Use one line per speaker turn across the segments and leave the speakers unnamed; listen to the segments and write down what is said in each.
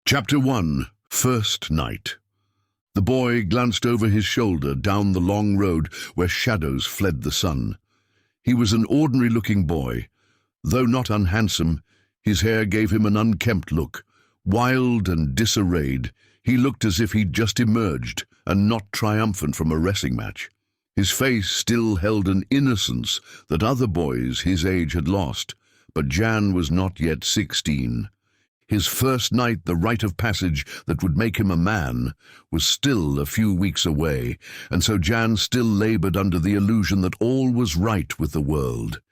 Chapter 1. First Night. The boy glanced over his shoulder down the long road where shadows fled the sun. He was an ordinary-looking boy. Though not unhandsome, his hair gave him an unkempt look. Wild and disarrayed, he looked as if he'd just emerged, and not triumphant from a wrestling match. His face still held an innocence that other boys his age had lost, but Jan was not yet 16. His first night, the rite of passage that would make him a man, was still a few weeks away, and so Jan still labored under the illusion that all was right with the world.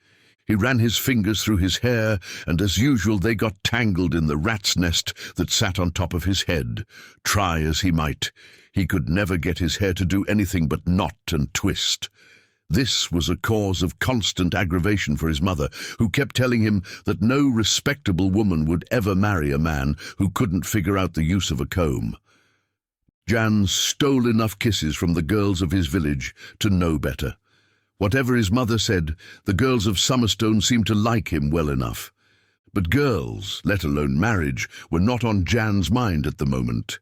He ran his fingers through his hair, and as usual they got tangled in the rat's nest that sat on top of his head. Try as he might, he could never get his hair to do anything but knot and twist. This was a cause of constant aggravation for his mother, who kept telling him that no respectable woman would ever marry a man who couldn't figure out the use of a comb. Jan stole enough kisses from the girls of his village to know better. Whatever his mother said, the girls of SOMMERSTONE seemed to like him well enough. But girls, let alone marriage, were not on Jan's mind at the moment.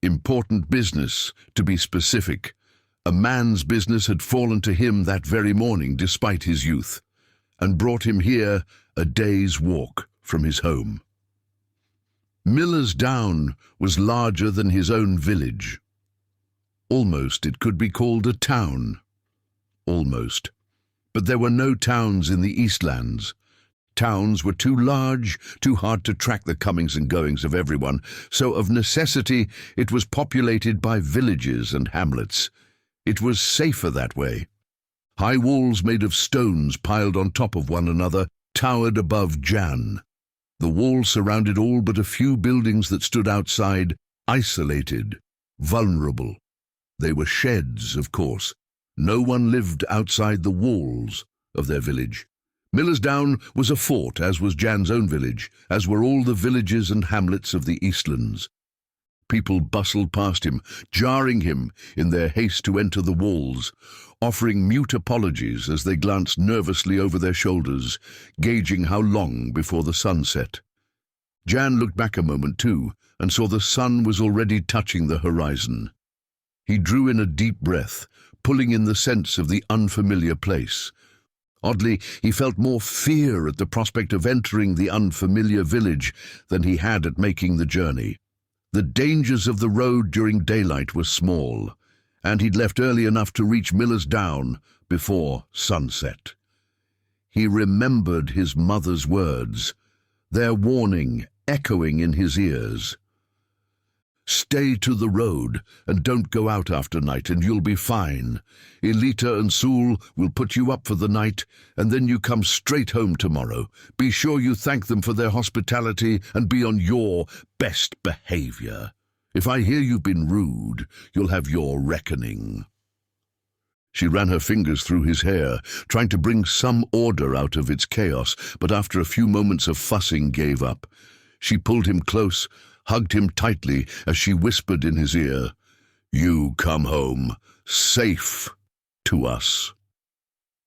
Important business, to be specific. A man's business had fallen to him that very morning despite his youth, and brought him here a day's walk from his home. Miller's Down was larger than his own village. Almost it could be called a town. Almost. But there were no towns in the Eastlands. Towns were too large, too hard to track the comings and goings of everyone, so of necessity it was populated by villages and hamlets. It was safer that way. High walls made of stones piled on top of one another towered above Jan. The walls surrounded all but a few buildings that stood outside, isolated, vulnerable. They were sheds, of course. No one lived outside the walls of their village. Miller's Down was a fort, as was Jan's own village, as were all the villages and hamlets of the Eastlands. People bustled past him, jarring him in their haste to enter the walls, offering mute apologies as they glanced nervously over their shoulders, gauging how long before the sun set. Jan looked back a moment too, and saw the sun was already touching the horizon. He drew in a deep breath, pulling in the sense of the unfamiliar place. Oddly, he felt more fear at the prospect of entering the unfamiliar village than he had at making the journey. The dangers of the road during daylight were small, and he'd left early enough to reach Miller's Down before sunset. He remembered his mother's words, their warning echoing in his ears. "Stay to the road and don't go out after night and you'll be fine. Elita and Sul will put you up for the night and then you come straight home tomorrow. Be sure you thank them for their hospitality and be on your best behavior. If I hear you've been rude, you'll have your reckoning." She ran her fingers through his hair, trying to bring some order out of its chaos, but after a few moments of fussing gave up. She pulled him close, hugged him tightly as she whispered in his ear, "You come home, safe, to us.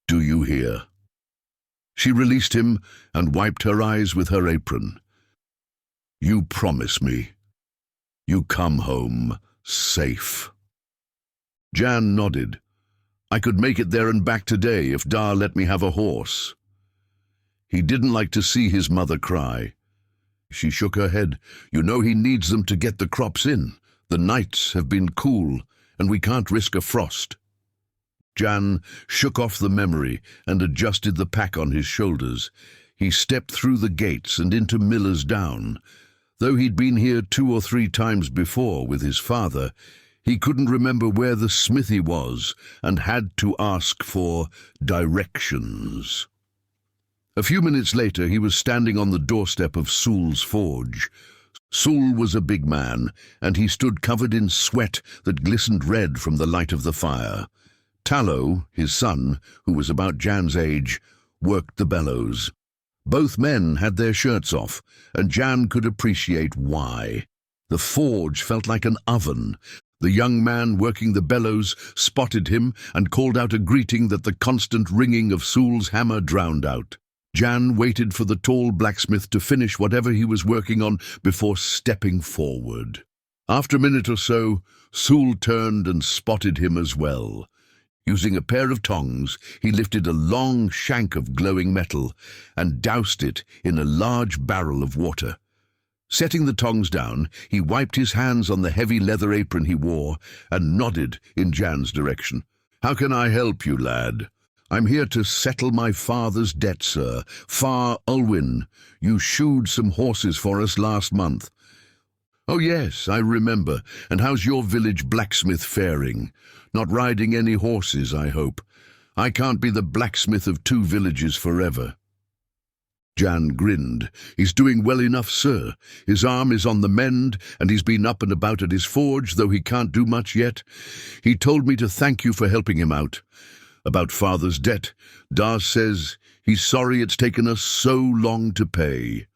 Do you hear?" She released him and wiped her eyes with her apron. "You promise me. You come home, safe." Jan nodded. "I could make it there and back today if Da let me have a horse." He didn't like to see his mother cry. She shook her head. "You know he needs them to get the crops in. The nights have been cool, and we can't risk a frost." Jan shook off the memory and adjusted the pack on his shoulders. He stepped through the gates and into Miller's Down. Though he'd been here 2 or 3 times before with his father, he couldn't remember where the smithy was and had to ask for directions. A few minutes later, he was standing on the doorstep of Sul's forge. Sul was a big man, and he stood covered in sweat that glistened red from the light of the fire. Tallow, his son, who was about Jan's age, worked the bellows. Both men had their shirts off, and Jan could appreciate why. The forge felt like an oven. The young man working the bellows spotted him and called out a greeting that the constant ringing of Sul's hammer drowned out. Jan waited for the tall blacksmith to finish whatever he was working on before stepping forward. After a minute or so, Sul turned and spotted him as well. Using a pair of tongs, he lifted a long shank of glowing metal and doused it in a large barrel of water. Setting the tongs down, he wiped his hands on the heavy leather apron he wore and nodded in Jan's direction. "How can I help you, lad?" "I'm here to settle my father's debt, sir. Far Ulwin, you shoed some horses for us last month." "Oh yes, I remember. And how's your village blacksmith faring? Not riding any horses, I hope. I can't be the blacksmith of two villages forever." Jan grinned. "He's doing well enough, sir. His arm is on the mend, and he's been up and about at his forge, though he can't do much yet. He told me to thank you for helping him out. About father's debt, Dars says he's sorry it's taken us so long to pay."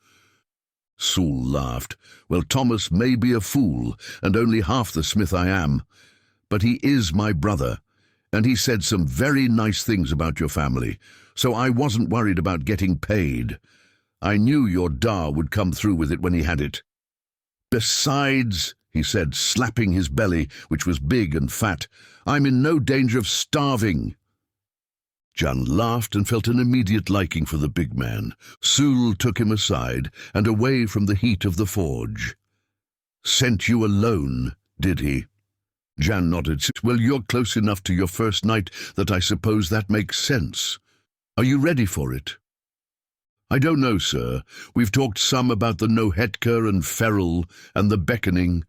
Sul laughed. "Well, Thomas may be a fool, and only half the smith I am, but he is my brother, and he said some very nice things about your family, so I wasn't worried about getting paid. I knew your Dar would come through with it when he had it. Besides," he said, slapping his belly, which was big and fat, "I'm in no danger of starving." Jan laughed and felt an immediate liking for the big man. Sul took him aside and away from the heat of the forge. "Sent you alone, did he?" Jan nodded. "Well, you're close enough to your first night that I suppose that makes sense. Are you ready for it?" "I don't know, sir. We've talked some about the nohetka and feral and the beckoning,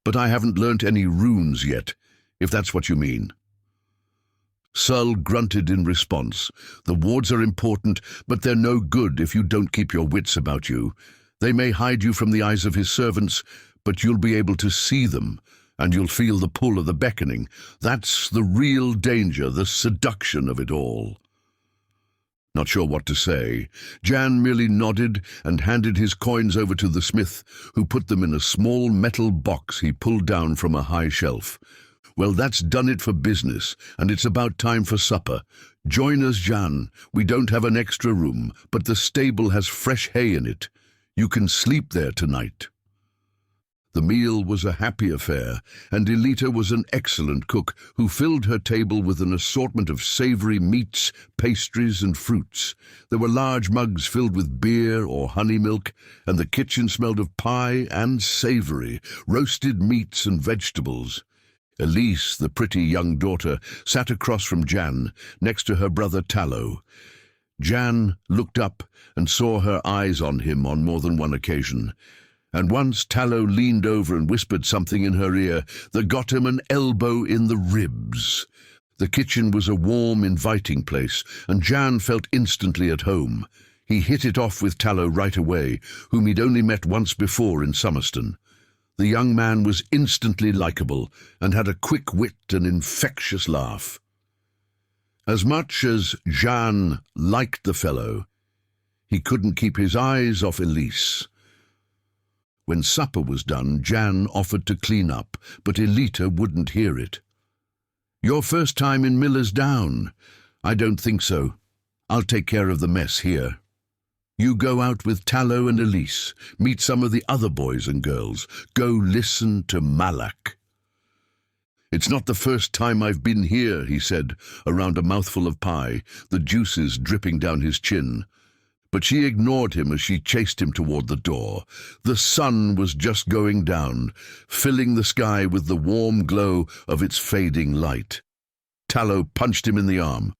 but I haven't learnt any runes yet, if that's what you mean." Sul grunted in response. "The wards are important, but they're no good if you don't keep your wits about you. They may hide you from the eyes of his servants, but you'll be able to see them, and you'll feel the pull of the beckoning. That's the real danger, the seduction of it all." Not sure what to say, Jan merely nodded and handed his coins over to the smith, who put them in a small metal box he pulled down from a high shelf. "Well, that's done it for business, and it's about time for supper. Join us, Jan. We don't have an extra room, but the stable has fresh hay in it. You can sleep there tonight." The meal was a happy affair, and Elita was an excellent cook who filled her table with an assortment of savory meats, pastries, and fruits. There were large mugs filled with beer or honey milk, and the kitchen smelled of pie and savory, roasted meats and vegetables. Elise, the pretty young daughter, sat across from Jan, next to her brother Tallow. Jan looked up and saw her eyes on him on more than one occasion, and once Tallow leaned over and whispered something in her ear that got him an elbow in the ribs. The kitchen was a warm, inviting place, and Jan felt instantly at home. He hit it off with Tallow right away, whom he'd only met once before in SOMMERSTONE. The young man was instantly likable and had a quick wit and infectious laugh. As much as Jan liked the fellow, he couldn't keep his eyes off Elise. When supper was done, Jan offered to clean up, but Elita wouldn't hear it. "Your first time in Miller's Down?" "I don't think so. I'll take care of the mess here. You go out with Tallow and Elise, meet some of the other boys and girls. Go listen to Malak." "It's not the first time I've been here," he said, around a mouthful of pie, the juices dripping down his chin. But she ignored him as she chased him toward the door. The sun was just going down, filling the sky with the warm glow of its fading light. Tallow punched him in the arm.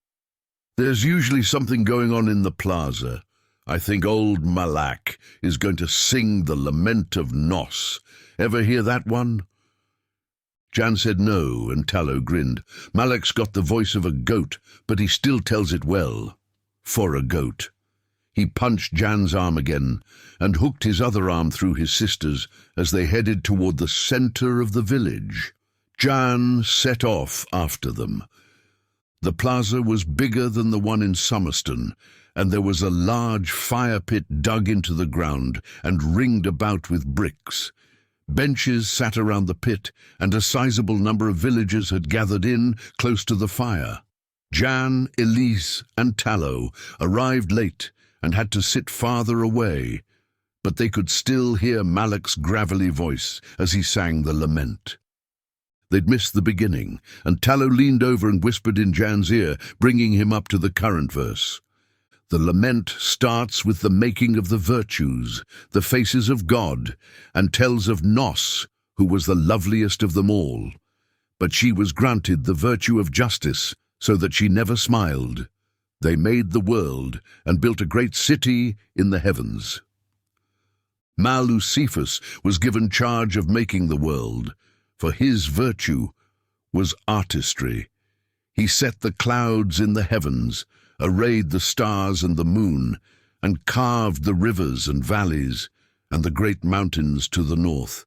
"There's usually something going on in the plaza. I think old Malak is going to sing the Lament of Nos. Ever hear that one?" Jan said no, and Tallow grinned. "Malak's got the voice of a goat, but he still tells it well. For a goat." He punched Jan's arm again and hooked his other arm through his sister's as they headed toward the center of the village. Jan set off after them. The plaza was bigger than the one in SOMMERSTONE, and there was a large fire pit dug into the ground and ringed about with bricks. Benches sat around the pit, and a sizable number of villagers had gathered in close to the fire. Jan, Elise, and Tallow arrived late and had to sit farther away, but they could still hear Malak's gravelly voice as he sang the lament. They'd missed the beginning, and Tallow leaned over and whispered in Jan's ear, bringing him up to the current verse. The lament starts with the making of the virtues, the faces of God, and tells of Nos, who was the loveliest of them all. But she was granted the virtue of justice, so that she never smiled. They made the world and built a great city in the heavens. Luciferus was given charge of making the world, for his virtue was artistry. He set the clouds in the heavens, arrayed the stars and the moon, and carved the rivers and valleys and the great mountains to the north.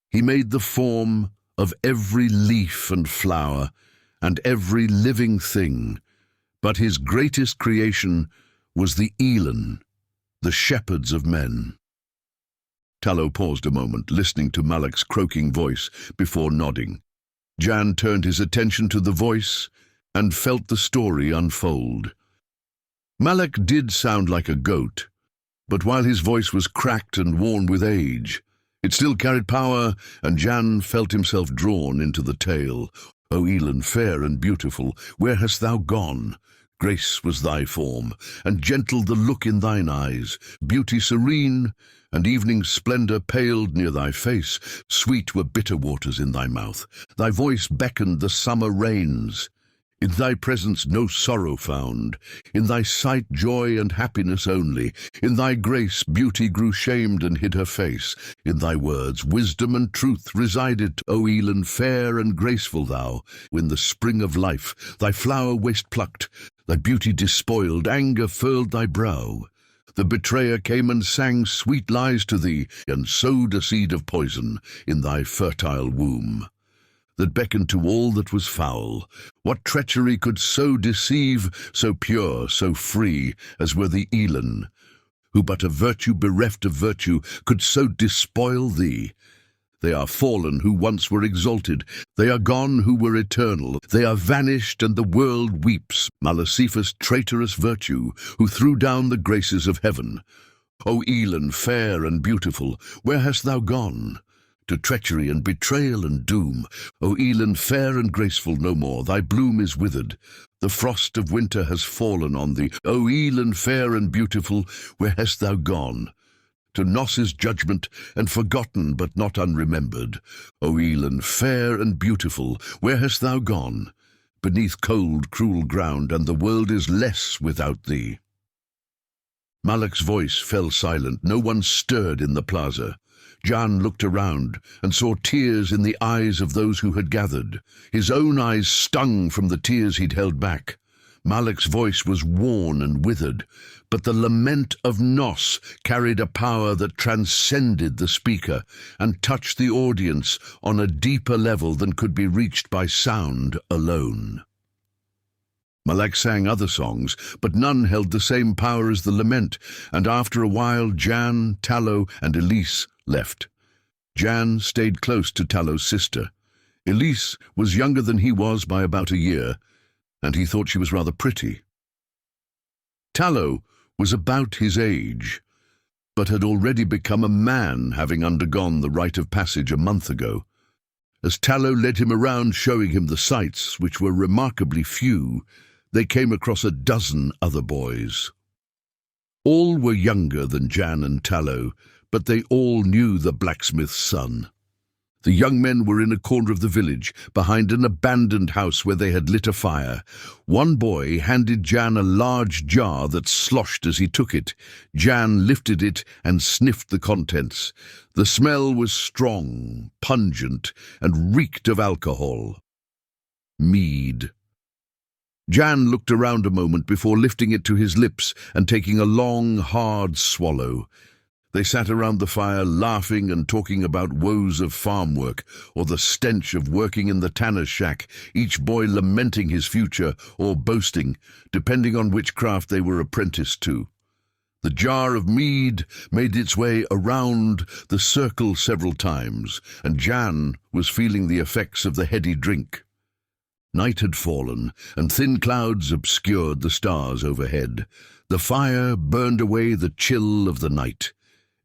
He made the form of every leaf and flower and every living thing, but his greatest creation was the Elan, the shepherds of men. Tallow paused a moment, listening to Malak's croaking voice before nodding. Jan turned his attention to the voice and felt the story unfold. Malak did sound like a goat, but while his voice was cracked and worn with age, it still carried power, and Jan felt himself drawn into the tale. O Elan, fair and beautiful, where hast thou gone? Grace was thy form, and gentle the look in thine eyes, beauty serene, and evening splendour paled near thy face. Sweet were bitter waters in thy mouth, thy voice beckoned the summer rains. In thy presence no sorrow found, in thy sight joy and happiness only. In thy grace beauty grew shamed and hid her face. In thy words wisdom and truth resided. O Elan, fair and graceful thou, in the spring of life, thy flower waste plucked, thy beauty despoiled, anger furled thy brow. The betrayer came and sang sweet lies to thee, and sowed a seed of poison in thy fertile womb, that beckoned to all that was foul. What treachery could so deceive, so pure, so free, as were the Elan, who but a virtue bereft of virtue could so despoil thee? They are fallen who once were exalted, they are gone who were eternal, they are vanished and the world weeps. Lucifer's traitorous virtue, who threw down the graces of heaven. O Elan, fair and beautiful, where hast thou gone? To treachery and betrayal and doom. O Elan, fair and graceful no more, thy bloom is withered, the frost of winter has fallen on thee. O Elan, fair and beautiful, where hast thou gone? To Nos's judgment, and forgotten but not unremembered. O Elan, fair and beautiful, where hast thou gone? Beneath cold, cruel ground, and the world is less without thee. Malak's voice fell silent. No one stirred in the plaza. Jan looked around and saw tears in the eyes of those who had gathered. His own eyes stung from the tears he'd held back. Malak's voice was worn and withered, but the lament of Nos carried a power that transcended the speaker and touched the audience on a deeper level than could be reached by sound alone. Malak sang other songs, but none held the same power as the lament, and after a while Jan, Tallow, and Elise left. Jan stayed close to Tallow's sister. Elise was younger than he was by about a year, and he thought she was rather pretty. Tallow was about his age, but had already become a man, having undergone the rite of passage a month ago. As Tallow led him around showing him the sights, which were remarkably few, they came across a dozen other boys. All were younger than Jan and Tallow, but they all knew the blacksmith's son. The young men were in a corner of the village, behind an abandoned house where they had lit a fire. One boy handed Jan a large jar that sloshed as he took it. Jan lifted it and sniffed the contents. The smell was strong, pungent, and reeked of alcohol. Mead. Jan looked around a moment before lifting it to his lips and taking a long, hard swallow. They sat around the fire, laughing and talking about woes of farm work or the stench of working in the tanner's shack, each boy lamenting his future or boasting, depending on which craft they were apprenticed to. The jar of mead made its way around the circle several times, and Jan was feeling the effects of the heady drink. Night had fallen, and thin clouds obscured the stars overhead. The fire burned away the chill of the night.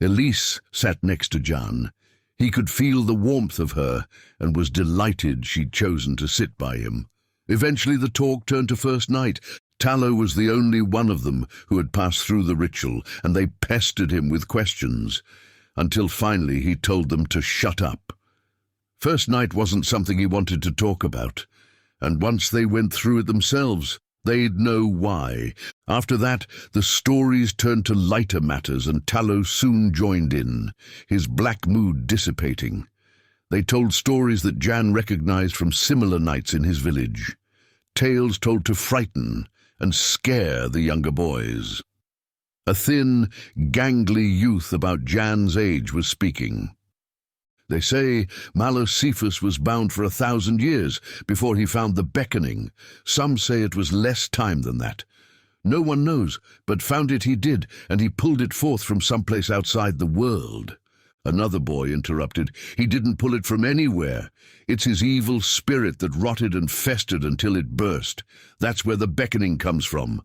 Elise sat next to Jan. He could feel the warmth of her and was delighted she'd chosen to sit by him. Eventually the talk turned to first night. Tallow was the only one of them who had passed through the ritual, and they pestered him with questions, until finally he told them to shut up. First night wasn't something he wanted to talk about, and once they went through it themselves, they'd know why. After that, the stories turned to lighter matters, and Tallow soon joined in, his black mood dissipating. They told stories that Jan recognized from similar nights in his village. Tales told to frighten and scare the younger boys. A thin, gangly youth about Jan's age was speaking. They say Mallocephus was bound for 1,000 years before he found the Beckoning. Some say it was less time than that. No one knows, but found it he did, and he pulled it forth from someplace outside the world. Another boy interrupted. He didn't pull it from anywhere. It's his evil spirit that rotted and festered until it burst. That's where the Beckoning comes from.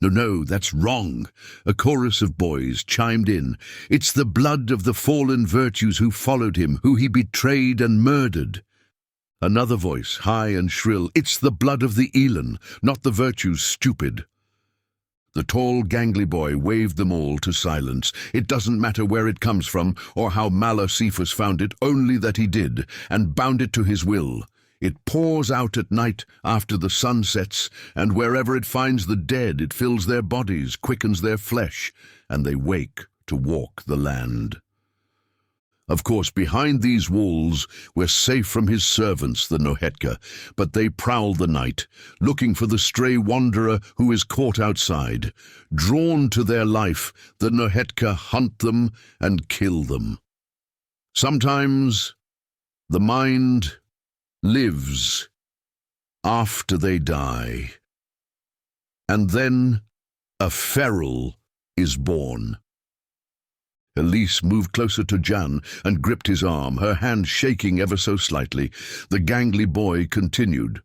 No, that's wrong. A chorus of boys chimed in. It's the blood of the fallen virtues who followed him, who he betrayed and murdered. Another voice, high and shrill. It's the blood of the Elan, not the virtues, stupid. The tall, gangly boy waved them all to silence. It doesn't matter where it comes from or how Mallocephus found it, only that he did, and bound it to his will. It pours out at night after the sun sets, and wherever it finds the dead, it fills their bodies, quickens their flesh, and they wake to walk the land. Of course, behind these walls, we're safe from his servants, the nohetka, but they prowl the night, looking for the stray wanderer who is caught outside. Drawn to their life, the nohetka hunt them and kill them. Sometimes the mind lives after they die, and then a feral is born. Elise moved closer to Jan and gripped his arm, her hand shaking ever so slightly. The gangly boy continued.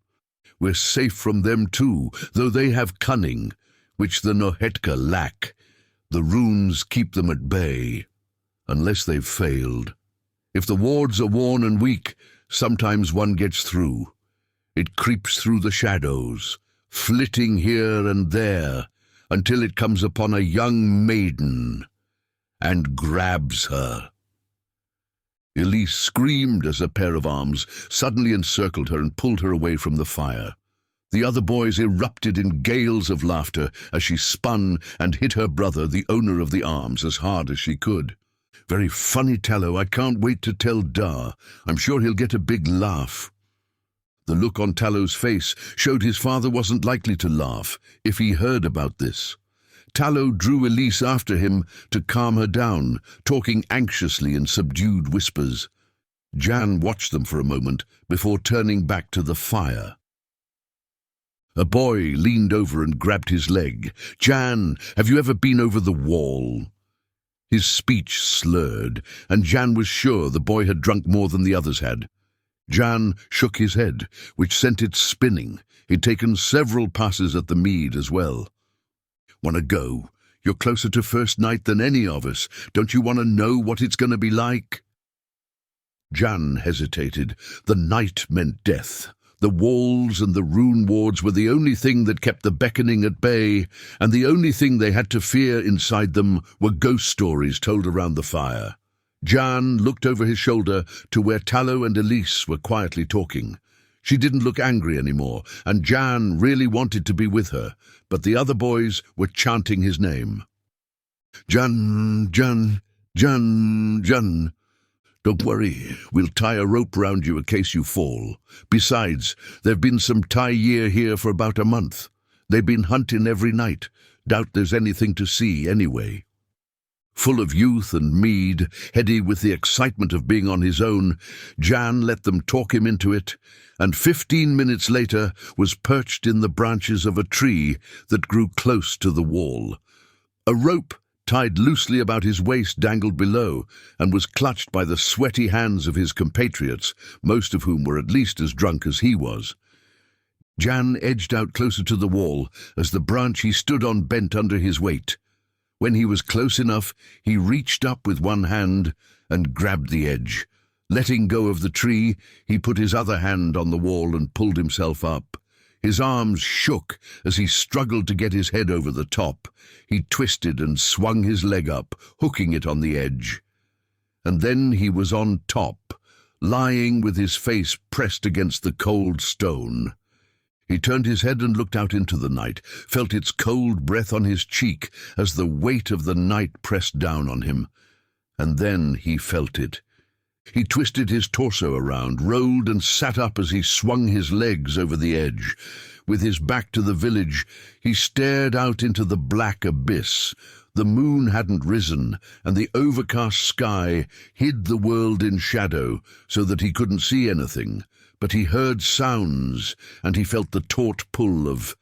We're safe from them too, though they have cunning, which the nohetka lack. The runes keep them at bay, unless they've failed. If the wards are worn and weak, sometimes one gets through. It creeps through the shadows, flitting here and there, until it comes upon a young maiden and grabs her. Elise screamed as a pair of arms suddenly encircled her and pulled her away from the fire. The other boys erupted in gales of laughter as she spun and hit her brother, the owner of the arms, as hard as she could. Very funny, Tallow. I can't wait to tell Dar. I'm sure he'll get a big laugh. The look on Tallow's face showed his father wasn't likely to laugh if he heard about this. Tallow drew Elise after him to calm her down, talking anxiously in subdued whispers. Jan watched them for a moment before turning back to the fire. A boy leaned over and grabbed his leg. Jan, have you ever been over the wall? His speech slurred, and Jan was sure the boy had drunk more than the others had. Jan shook his head, which sent it spinning. He'd taken several passes at the mead as well. Want to go? You're closer to first night than any of us. Don't you want to know what it's going to be like? Jan hesitated. The night meant death. The walls and the rune wards were the only thing that kept the Beckoning at bay, and the only thing they had to fear inside them were ghost stories told around the fire. Jan looked over his shoulder to where Tallow and Elise were quietly talking. She didn't look angry anymore, and Jan really wanted to be with her, but the other boys were chanting his name. Jan, Jan, Jan, Jan. Don't worry, we'll tie a rope round you in case you fall. Besides, there've been some Thai year here for about a month. They've been hunting every night. Doubt there's anything to see anyway. Full of youth and mead, heady with the excitement of being on his own, Jan let them talk him into it, and 15 minutes later was perched in the branches of a tree that grew close to the wall. A rope tied loosely about his waist dangled below, and was clutched by the sweaty hands of his compatriots, most of whom were at least as drunk as he was. Jan edged out closer to the wall as the branch he stood on bent under his weight. When he was close enough, he reached up with one hand and grabbed the edge. Letting go of the tree, he put his other hand on the wall and pulled himself up. His arms shook as he struggled to get his head over the top. He twisted and swung his leg up, hooking it on the edge. And then he was on top, lying with his face pressed against the cold stone. He turned his head and looked out into the night, felt its cold breath on his cheek as the weight of the night pressed down on him. And then he felt it. He twisted his torso around, rolled and sat up as he swung his legs over the edge. With his back to the village, he stared out into the black abyss. The moon hadn't risen, and the overcast sky hid the world in shadow so that he couldn't see anything. But he heard sounds, and he felt the taut pull of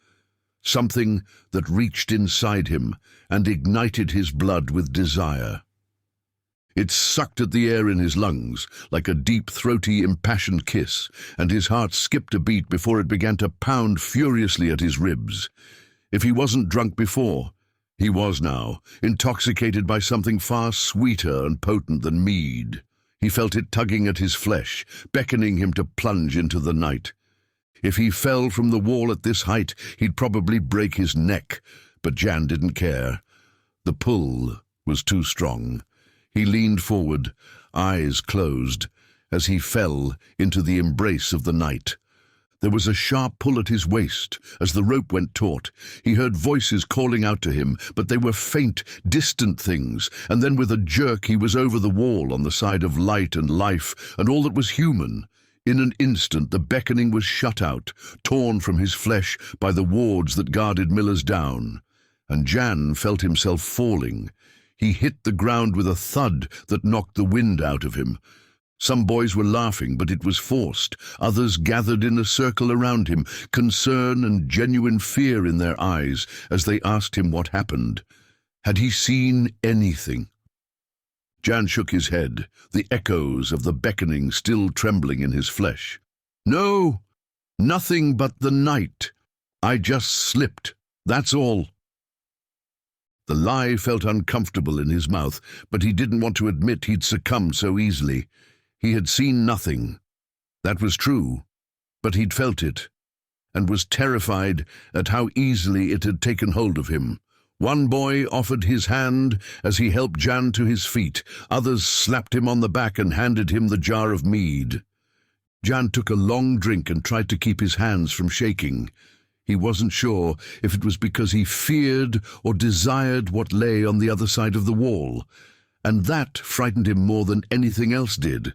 something that reached inside him and ignited his blood with desire. It sucked at the air in his lungs like a deep, throaty, impassioned kiss, and his heart skipped a beat before it began to pound furiously at his ribs. If he wasn't drunk before, he was now, intoxicated by something far sweeter and potent than mead. He felt it tugging at his flesh, beckoning him to plunge into the night. If he fell from the wall at this height, he'd probably break his neck, but Jan didn't care. The pull was too strong. He leaned forward, eyes closed, as he fell into the embrace of the night. There was a sharp pull at his waist as the rope went taut. He heard voices calling out to him, but they were faint, distant things, and then with a jerk he was over the wall on the side of light and life and all that was human. In an instant the beckoning was shut out, torn from his flesh by the wards that guarded Miller's Down, and Jan felt himself falling. He hit the ground with a thud that knocked the wind out of him. Some boys were laughing, but it was forced. Others gathered in a circle around him, concern and genuine fear in their eyes as they asked him what happened. Had he seen anything? Jan shook his head, the echoes of the beckoning still trembling in his flesh. No, nothing but the night. I just slipped, that's all. The lie felt uncomfortable in his mouth, but he didn't want to admit he'd succumbed so easily. He had seen nothing. That was true, but he'd felt it, and was terrified at how easily it had taken hold of him. One boy offered his hand as he helped Jan to his feet. Others slapped him on the back and handed him the jar of mead. Jan took a long drink and tried to keep his hands from shaking. He wasn't sure if it was because he feared or desired what lay on the other side of the wall, and that frightened him more than anything else did.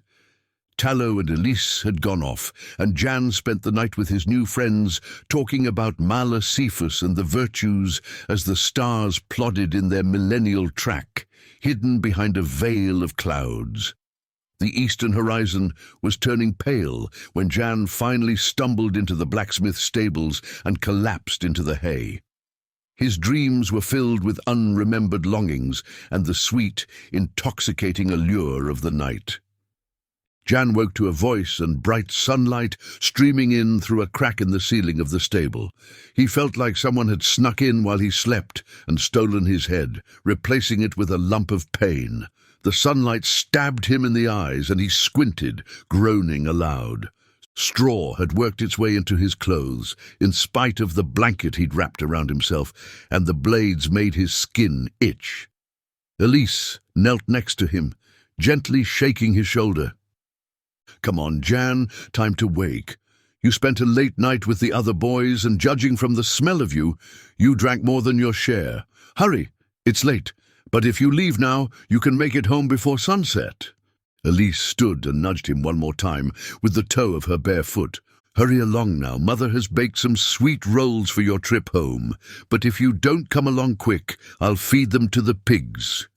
Tallow and Elise had gone off, and Jan spent the night with his new friends, talking about Mala Cephas and the virtues as the stars plodded in their millennial track, hidden behind a veil of clouds. The eastern horizon was turning pale when Jan finally stumbled into the blacksmith's stables and collapsed into the hay. His dreams were filled with unremembered longings and the sweet, intoxicating allure of the night. Jan woke to a voice and bright sunlight streaming in through a crack in the ceiling of the stable. He felt like someone had snuck in while he slept and stolen his head, replacing it with a lump of pain. The sunlight stabbed him in the eyes, and he squinted, groaning aloud. Straw had worked its way into his clothes, in spite of the blanket he'd wrapped around himself, and the blades made his skin itch. Elise knelt next to him, gently shaking his shoulder. "Come on, Jan, time to wake. You spent a late night with the other boys, and judging from the smell of you, you drank more than your share. Hurry, it's late, but if you leave now, you can make it home before sunset." Elise stood and nudged him one more time with the toe of her bare foot. "Hurry along now. Mother has baked some sweet rolls for your trip home, but if you don't come along quick, I'll feed them to the pigs."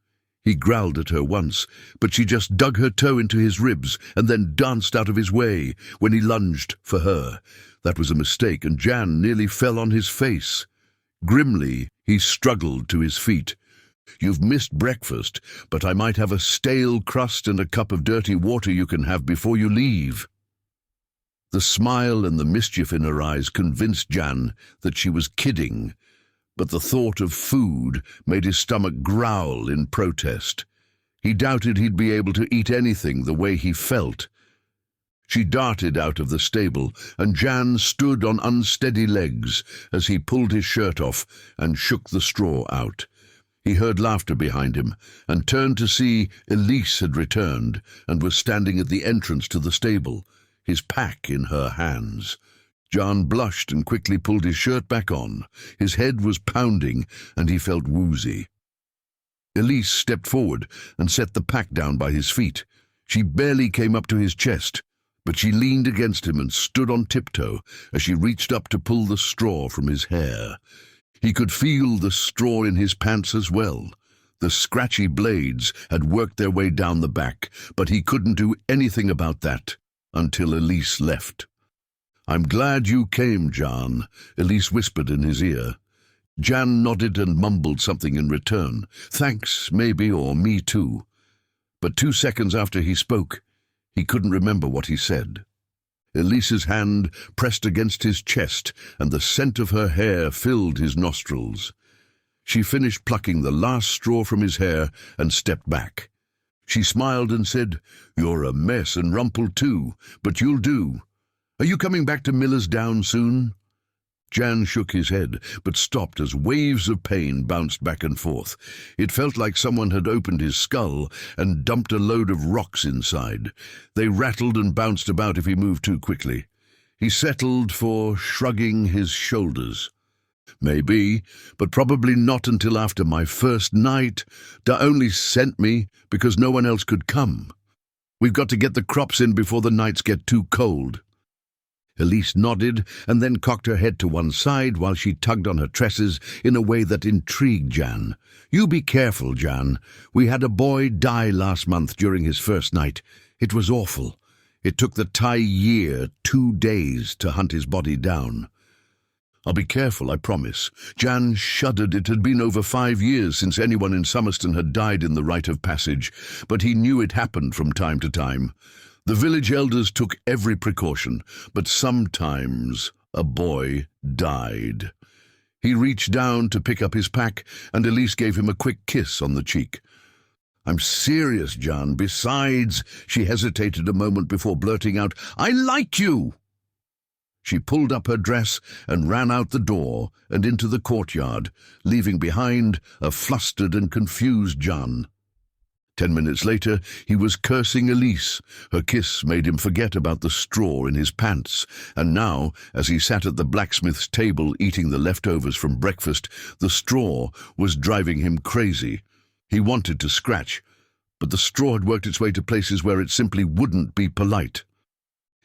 He growled at her once, but she just dug her toe into his ribs and then danced out of his way when he lunged for her. That was a mistake, and Jan nearly fell on his face. Grimly, he struggled to his feet. "You've missed breakfast, but I might have a stale crust and a cup of dirty water you can have before you leave." The smile and the mischief in her eyes convinced Jan that she was kidding, but the thought of food made his stomach growl in protest. He doubted he'd be able to eat anything the way he felt. She darted out of the stable, and Jan stood on unsteady legs as he pulled his shirt off and shook the straw out. He heard laughter behind him, and turned to see Elise had returned and was standing at the entrance to the stable, his pack in her hands. Jan blushed and quickly pulled his shirt back on. His head was pounding, and he felt woozy. Elise stepped forward and set the pack down by his feet. She barely came up to his chest, but she leaned against him and stood on tiptoe as she reached up to pull the straw from his hair. He could feel the straw in his pants as well. The scratchy blades had worked their way down the back, but he couldn't do anything about that until Elise left. "I'm glad you came, Jan," Elise whispered in his ear. Jan nodded and mumbled something in return. Thanks, maybe, or me too. But 2 seconds after he spoke, he couldn't remember what he said. Elise's hand pressed against his chest, and the scent of her hair filled his nostrils. She finished plucking the last straw from his hair and stepped back. She smiled and said, "You're a mess and rumpled too, but you'll do. Are you coming back to Miller's Down soon?" Jan shook his head, but stopped as waves of pain bounced back and forth. It felt like someone had opened his skull and dumped a load of rocks inside. They rattled and bounced about if he moved too quickly. He settled for shrugging his shoulders. "Maybe, but probably not until after my first night. Da only sent me because no one else could come. We've got to get the crops in before the nights get too cold." Elise nodded and then cocked her head to one side while she tugged on her tresses in a way that intrigued Jan. "You be careful, Jan. We had a boy die last month during his first night. It was awful. It took the Thai year 2 days to hunt his body down." "I'll be careful, I promise." Jan shuddered. It had been over 5 years since anyone in SOMMERSTONE had died in the rite of passage, but he knew it happened from time to time. The village elders took every precaution, but sometimes a boy died. He reached down to pick up his pack, and Elise gave him a quick kiss on the cheek. "I'm serious, Jan. Besides," she hesitated a moment before blurting out, "I like you." She pulled up her dress and ran out the door and into the courtyard, leaving behind a flustered and confused Jan. 10 minutes later, he was cursing Elise. Her kiss made him forget about the straw in his pants, and now, as he sat at the blacksmith's table eating the leftovers from breakfast, the straw was driving him crazy. He wanted to scratch, but the straw had worked its way to places where it simply wouldn't be polite.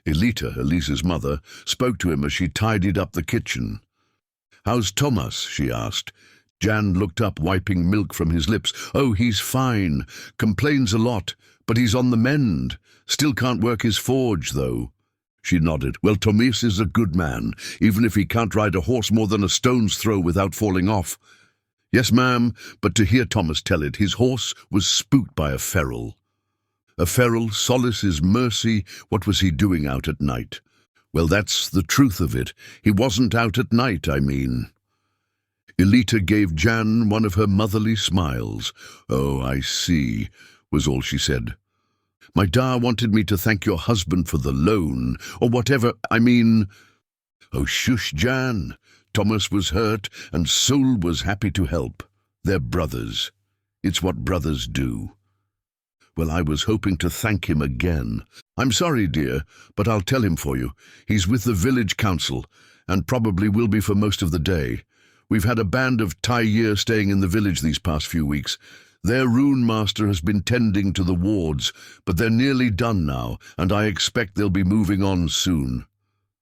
Elita, Elise's mother, spoke to him as she tidied up the kitchen. "How's Thomas?" she asked. Jan looked up, wiping milk from his lips. "Oh, he's fine. Complains a lot, but he's on the mend. Still can't work his forge, though." She nodded. "Well, Thomas is a good man, even if he can't ride a horse more than a stone's throw without falling off." "Yes, ma'am, but to hear Thomas tell it, his horse was spooked by a feral." "A feral, solace is mercy. What was he doing out at night?" "Well, that's the truth of it. He wasn't out at night, I mean." Elita gave Jan one of her motherly smiles. "Oh, I see," was all she said. "My da wanted me to thank your husband for the loan, or whatever, I mean—" "Oh, shush, Jan. Thomas was hurt, and Sol was happy to help. They're brothers. It's what brothers do." "Well, I was hoping to thank him again." "I'm sorry, dear, but I'll tell him for you. He's with the village council, and probably will be for most of the day. We've had a band of Thai year staying in the village these past few weeks. Their rune master has been tending to the wards, but they're nearly done now, and I expect they'll be moving on soon.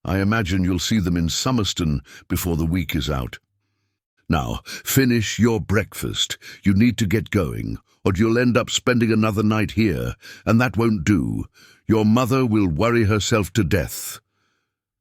I imagine you'll see them in SOMMERSTONE before the week is out. Now, finish your breakfast. You need to get going, or you'll end up spending another night here, and that won't do. Your mother will worry herself to death."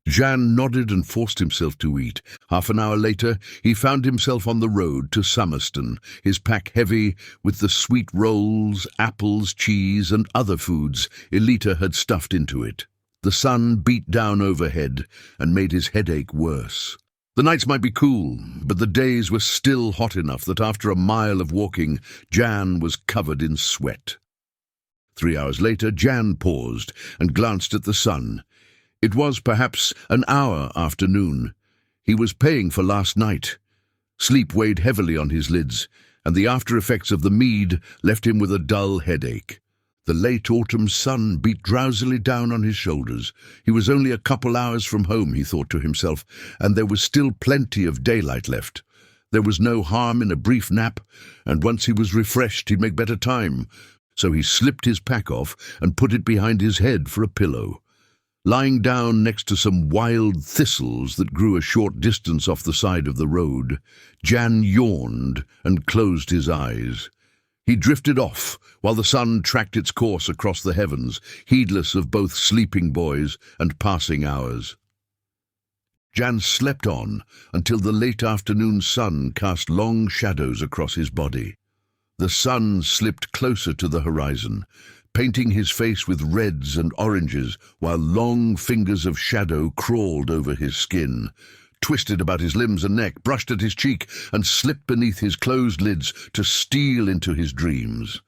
Jan nodded and forced himself to eat. Half an hour later, he found himself on the road to SOMMERSTONE, his pack heavy with the sweet rolls, apples, cheese, and other foods Elita had stuffed into it. The sun beat down overhead and made his headache worse. The nights might be cool, but the days were still hot enough that after a mile of walking, Jan was covered in sweat. 3 hours later, Jan paused and glanced at the sun. It was perhaps an hour after noon. He was paying for last night. Sleep weighed heavily on his lids, and the after-effects of the mead left him with a dull headache. The late autumn sun beat drowsily down on his shoulders. He was only a couple hours from home, he thought to himself, and there was still plenty of daylight left. There was no harm in a brief nap, and once he was refreshed he'd make better time. So he slipped his pack off and put it behind his head for a pillow. Lying down next to some wild thistles that grew a short distance off the side of the road, Jan yawned and closed his eyes. He drifted off while the sun tracked its course across the heavens, heedless of both sleeping boys and passing hours. Jan slept on until the late afternoon sun cast long shadows across his body. The sun slipped closer to the horizon, painting his face with reds and oranges, while long fingers of shadow crawled over his skin, twisted about his limbs and neck, brushed at his cheek, and slipped beneath his closed lids to steal into his dreams.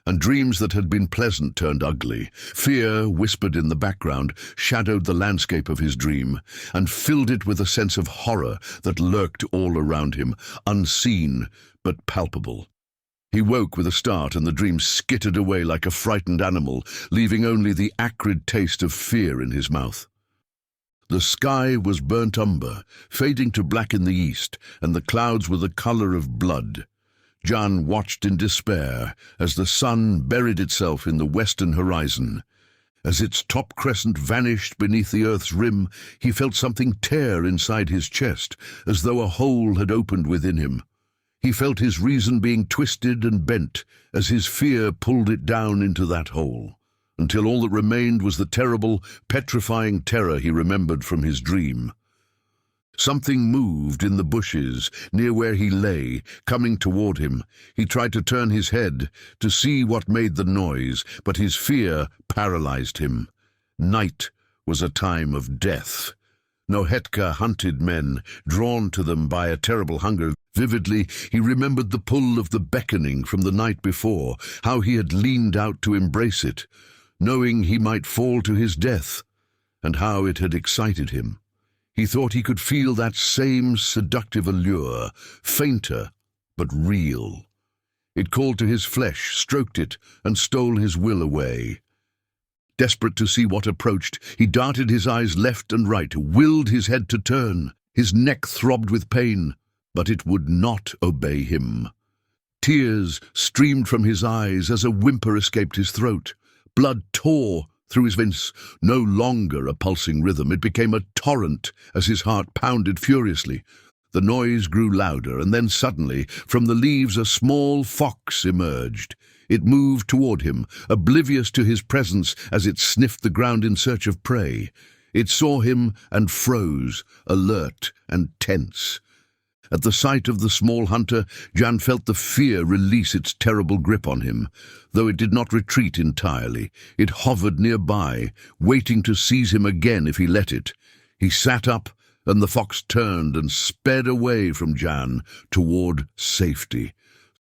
And dreams that had been pleasant turned ugly. Fear, whispered in the background, shadowed the landscape of his dream, and filled it with a sense of horror that lurked all around him, unseen but palpable. He woke with a start, and the dream skittered away like a frightened animal, leaving only the acrid taste of fear in his mouth. The sky was burnt umber, fading to black in the east, and the clouds were the color of blood. Jan watched in despair as the sun buried itself in the western horizon. As its top crescent vanished beneath the earth's rim, he felt something tear inside his chest, as though a hole had opened within him. He felt his reason being twisted and bent as his fear pulled it down into that hole, until all that remained was the terrible, petrifying terror he remembered from his dream. Something moved in the bushes near where he lay, coming toward him. He tried to turn his head to see what made the noise, but his fear paralyzed him. Night was a time of death. Nohetka hunted men, drawn to them by a terrible hunger. Vividly, he remembered the pull of the beckoning from the night before, how he had leaned out to embrace it, knowing he might fall to his death, and how it had excited him. He thought he could feel that same seductive allure, fainter but real. It called to his flesh, stroked it, and stole his will away. Desperate to see what approached, he darted his eyes left and right, willed his head to turn. His neck throbbed with pain, but it would not obey him. Tears streamed from his eyes as a whimper escaped his throat. Blood tore through his veins, no longer a pulsing rhythm. It became a torrent as his heart pounded furiously. The noise grew louder, and then suddenly, from the leaves, a small fox emerged. It moved toward him, oblivious to his presence as it sniffed the ground in search of prey. It saw him and froze, alert and tense. At the sight of the small hunter, Jan felt the fear release its terrible grip on him. Though it did not retreat entirely, it hovered nearby, waiting to seize him again if he let it. He sat up, and the fox turned and sped away from Jan toward safety.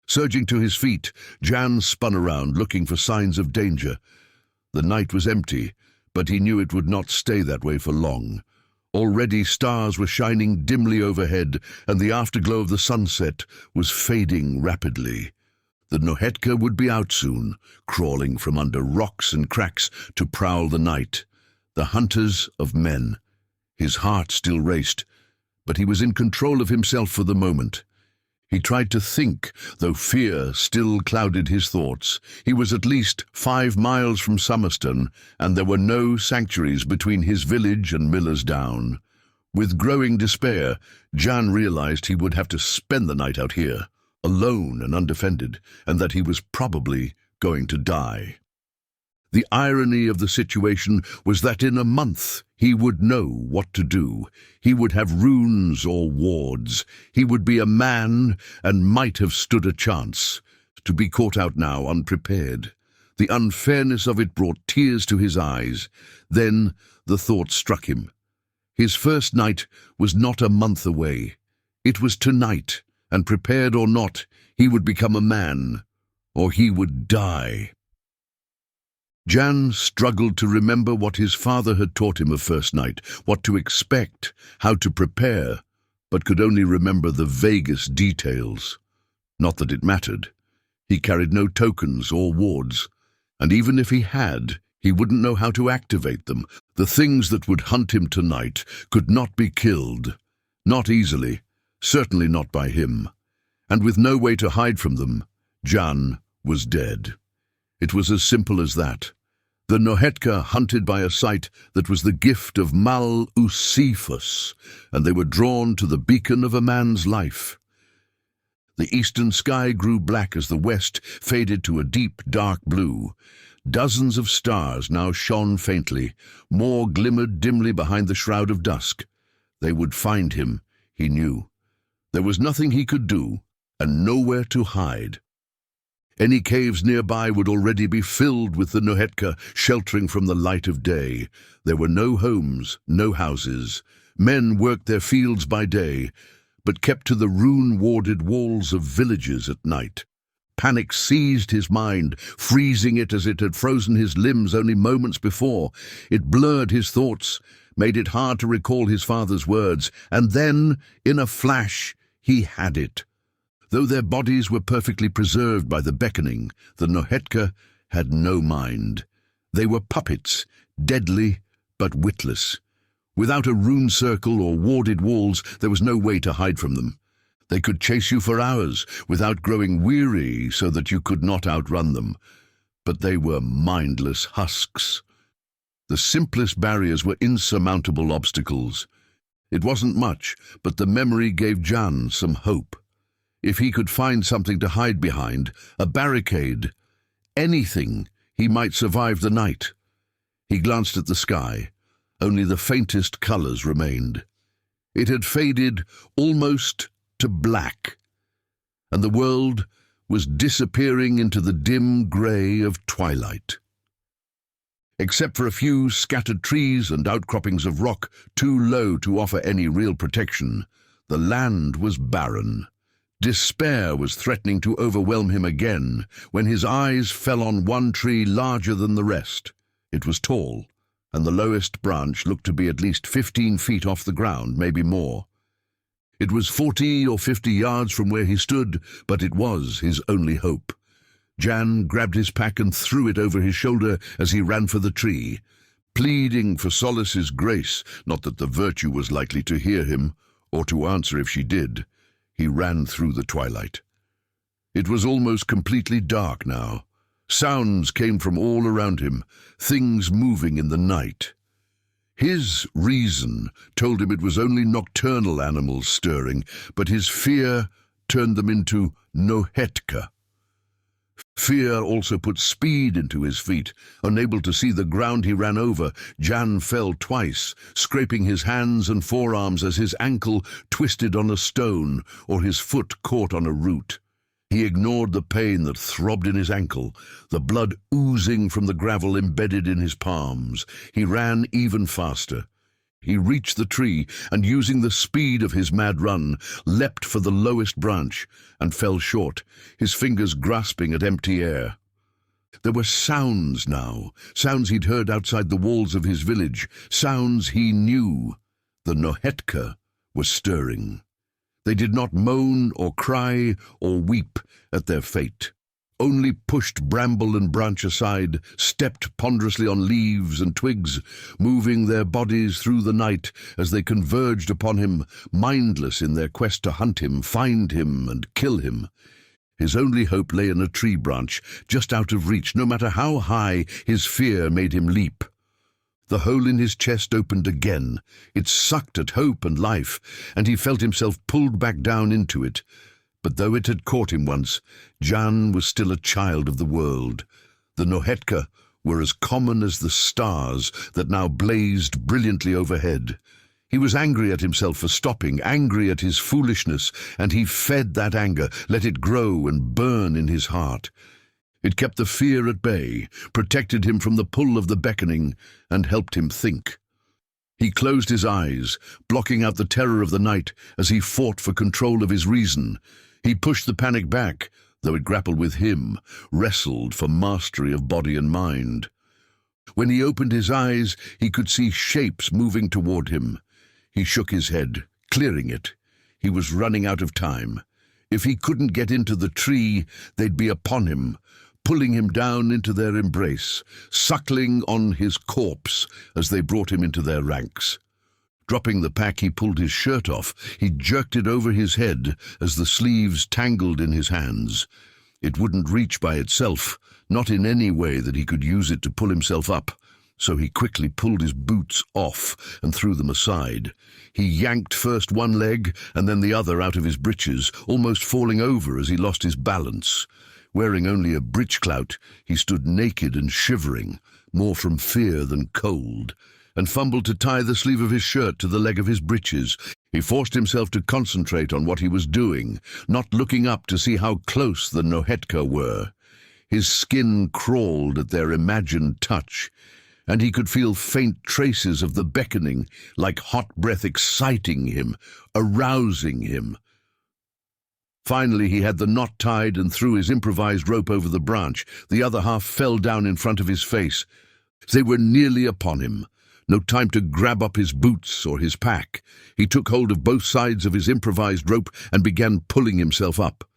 Surging to his feet, Jan spun around, looking for signs of danger. The night was empty, but he knew it would not stay that way for long. Already stars were shining dimly overhead, and the afterglow of the sunset was fading rapidly. The nohetka would be out soon, crawling from under rocks and cracks to prowl the night. The hunters of men. His heart still raced, but he was in control of himself for the moment. He tried to think, though fear still clouded his thoughts. He was at least 5 miles from SOMMERSTONE, and there were no sanctuaries between his village and Miller's Down. With growing despair, Jan realized he would have to spend the night out here, alone and undefended, and that he was probably going to die. The irony of the situation was that in a month he would know what to do. He would have runes or wards. He would be a man and might have stood a chance. To be caught out now unprepared. The unfairness of it brought tears to his eyes. Then the thought struck him. His first night was not a month away. It was tonight, and prepared or not, he would become a man, or he would die. Jan struggled to remember what his father had taught him of first night, what to expect, how to prepare, but could only remember the vaguest details. Not that it mattered. He carried no tokens or wards, and even if he had, he wouldn't know how to activate them. The things that would hunt him tonight could not be killed. Not easily, certainly not by him. And with no way to hide from them, Jan was dead. It was as simple as that. The nohetka hunted by a sight that was the gift of Mal-Usifus, and they were drawn to the beacon of a man's life. The eastern sky grew black as the west faded to a deep, dark blue. Dozens of stars now shone faintly, more glimmered dimly behind the shroud of dusk. They would find him, he knew. There was nothing he could do, and nowhere to hide. Any caves nearby would already be filled with the nohetka sheltering from the light of day. There were no homes, no houses. Men worked their fields by day, but kept to the rune-warded walls of villages at night. Panic seized his mind, freezing it as it had frozen his limbs only moments before. It blurred his thoughts, made it hard to recall his father's words, and then, in a flash, he had it. Though their bodies were perfectly preserved by the beckoning, the nohetka had no mind. They were puppets, deadly but witless. Without a rune circle or warded walls, there was no way to hide from them. They could chase you for hours without growing weary so that you could not outrun them. But they were mindless husks. The simplest barriers were insurmountable obstacles. It wasn't much, but the memory gave Jan some hope. If he could find something to hide behind, a barricade, anything, he might survive the night. He glanced at the sky. Only the faintest colors remained. It had faded almost to black, and the world was disappearing into the dim grey of twilight. Except for a few scattered trees and outcroppings of rock too low to offer any real protection, the land was barren. Despair was threatening to overwhelm him again when his eyes fell on one tree larger than the rest. It was tall, and the lowest branch looked to be at least 15 feet off the ground, maybe more. It was 40 or 50 yards from where he stood, but it was his only hope. Jan grabbed his pack and threw it over his shoulder as he ran for the tree, pleading for Solace's grace, not that the virtue was likely to hear him, or to answer if she did. He ran through the twilight. It was almost completely dark now. Sounds came from all around him, things moving in the night. His reason told him it was only nocturnal animals stirring, but his fear turned them into nohetka. Fear also put speed into his feet. Unable to see the ground he ran over, Jan fell twice, scraping his hands and forearms as his ankle twisted on a stone or his foot caught on a root. He ignored the pain that throbbed in his ankle, the blood oozing from the gravel embedded in his palms. He ran even faster. He reached the tree and, using the speed of his mad run, leapt for the lowest branch and fell short, his fingers grasping at empty air. There were sounds now, sounds he'd heard outside the walls of his village, sounds he knew. The nohetka was stirring. They did not moan or cry or weep at their fate. Only pushed bramble and branch aside, stepped ponderously on leaves and twigs, moving their bodies through the night as they converged upon him, mindless in their quest to hunt him, find him, and kill him. His only hope lay in a tree branch, just out of reach. No matter how high, his fear made him leap. The hole in his chest opened again. It sucked at hope and life, and he felt himself pulled back down into it. But though it had caught him once, Jan was still a child of the world. The nohetka were as common as the stars that now blazed brilliantly overhead. He was angry at himself for stopping, angry at his foolishness, and he fed that anger, let it grow and burn in his heart. It kept the fear at bay, protected him from the pull of the beckoning, and helped him think. He closed his eyes, blocking out the terror of the night as he fought for control of his reason. He pushed the panic back, though it grappled with him, wrestled for mastery of body and mind. When he opened his eyes, he could see shapes moving toward him. He shook his head, clearing it. He was running out of time. If he couldn't get into the tree, they'd be upon him, pulling him down into their embrace, suckling on his corpse as they brought him into their ranks. Dropping the pack, he pulled his shirt off. He jerked it over his head as the sleeves tangled in his hands. It wouldn't reach by itself, not in any way that he could use it to pull himself up, so he quickly pulled his boots off and threw them aside. He yanked first one leg and then the other out of his breeches, almost falling over as he lost his balance. Wearing only a breechclout, he stood naked and shivering, more from fear than cold, and fumbled to tie the sleeve of his shirt to the leg of his breeches. He forced himself to concentrate on what he was doing, not looking up to see how close the nohetka were. His skin crawled at their imagined touch, and he could feel faint traces of the beckoning, like hot breath exciting him, arousing him. Finally, he had the knot tied and threw his improvised rope over the branch. The other half fell down in front of his face. They were nearly upon him. No time to grab up his boots or his pack. He took hold of both sides of his improvised rope and began pulling himself up.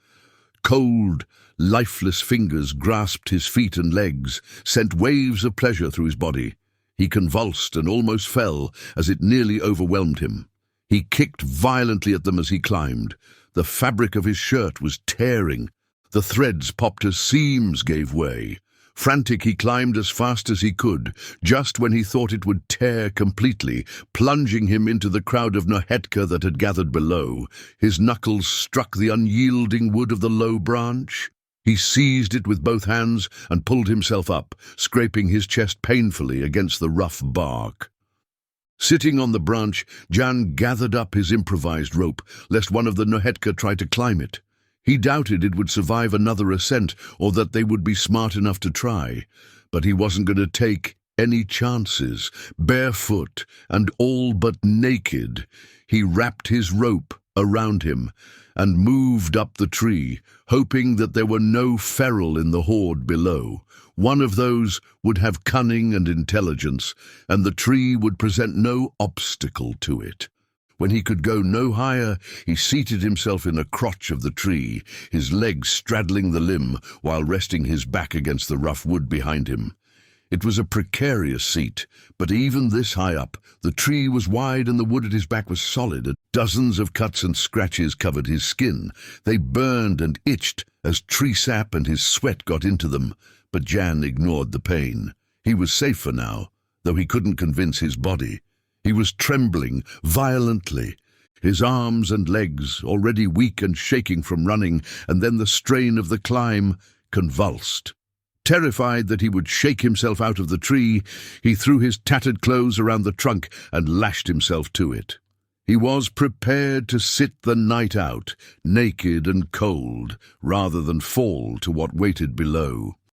Cold, lifeless fingers grasped his feet and legs, sent waves of pleasure through his body. He convulsed and almost fell as it nearly overwhelmed him. He kicked violently at them as he climbed. The fabric of his shirt was tearing. The threads popped as seams gave way. Frantic, he climbed as fast as he could, just when he thought it would tear completely, plunging him into the crowd of nohetka that had gathered below. His knuckles struck the unyielding wood of the low branch. He seized it with both hands and pulled himself up, scraping his chest painfully against the rough bark. Sitting on the branch, Jan gathered up his improvised rope, lest one of the nohetka try to climb it. He doubted it would survive another ascent, or that they would be smart enough to try. But he wasn't going to take any chances. Barefoot and all but naked, he wrapped his rope around him and moved up the tree, hoping that there were no feral in the horde below. One of those would have cunning and intelligence, and the tree would present no obstacle to it. When he could go no higher, he seated himself in a crotch of the tree, his legs straddling the limb while resting his back against the rough wood behind him. It was a precarious seat, but even this high up, the tree was wide and the wood at his back was solid. Dozens of cuts and scratches covered his skin. They burned and itched as tree sap and his sweat got into them, but Jan ignored the pain. He was safer now, though he couldn't convince his body. He was trembling violently, his arms and legs, already weak and shaking from running, and then the strain of the climb, convulsed. Terrified that he would shake himself out of the tree, he threw his tattered clothes around the trunk and lashed himself to it. He was prepared to sit the night out, naked and cold, rather than fall to what waited below.